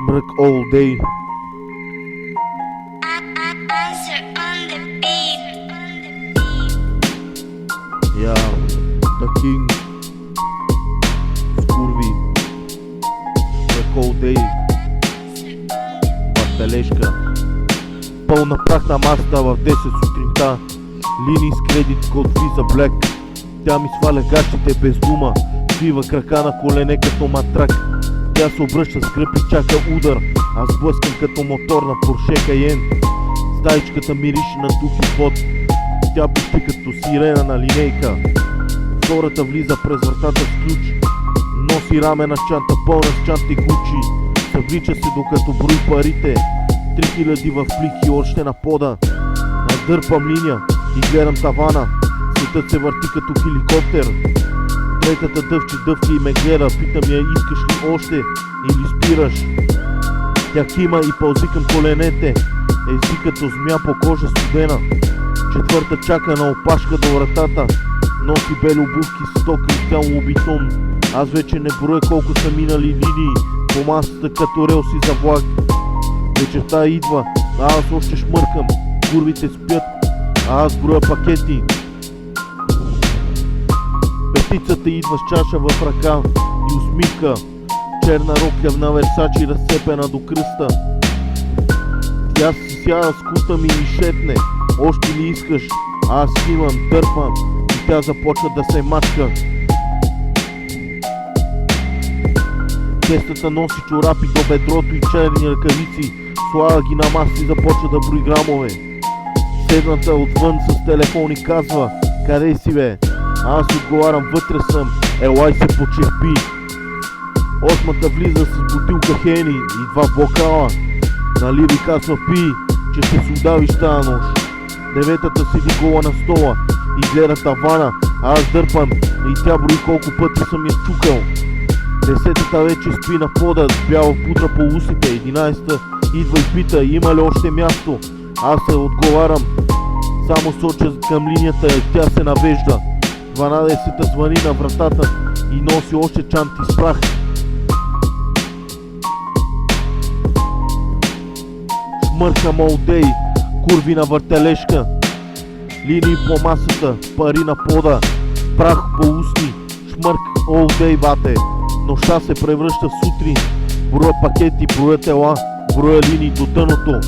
Шмрък all day. Yeah, the king. Скурви. Шмрък all day. Въртележка. Пълна прах на масата в 10 сутринта. Линии с кредит код Visa Black. Тя ми сваля гащите без дума. Свива крака на колене като матрак. Тя се обръща с гръб и чака удар. Аз блъскам като мотор на Porsche Cayenne. Стаичката мирише на дух и пот. Тя пищи като сирена на линейка. Втората влиза през вратата с ключ. Носи рамена чанта пълна с чанти Гучи. Съвлича се докато брои парите. 3000 в плик и още на пода. Надърпам линия и гледам тавана. Светът се върти като хеликоптер. Третата дъвче и ме гледа. Питам я, искаш ли още или спираш? Тя кима и пълзи към коленете. Ези като змия по кожа студена. Четвърта чака на опашка до вратата. Носи бели обувки с 100 кристал битон. Аз вече не броя колко са минали линии по масата като релси за влак. Вечерта идва, а аз още шмъркам. Курвите спят, а аз броя пакети. Петицата идва с чаша в ръка и усмивка. Черна рокля на Версачи разцепена до кръста. Тя си сяда с кута ми и шепне: още ли искаш? Аз имам, дърпам и тя започва да се мачка. Тестата носи чорапи до бедрото и черни ръкавици. Слага ги на маса и започва да брои грамове. Седната отвън с телефон и казва: къде си бе? Аз отговарям: вътре съм, елай се почерпи. Осмата влиза с бутилка Хени и 2 бокала. Нали ви казва: пи, че ще се удавиш тази нощ. Деветата седи гола на стола и гледа тавана, а аз дърпам и тя брои колко пъти съм я чукал. Десетата вече спи на пода с бяла пудра по усите. 11-та идва и пита: има ли още място? Аз се отговарям, само соча към линията и тя се навежда. 12-та звъни на вратата и носи още чанти с прах. Шмъркам all day, курви на въртележка. Линии по масата, пари на пода, прах по устни. Шмърк all day, бате. Нощта се превръща в сутрин. Броя пакети, броя тела, броя линии до дъното.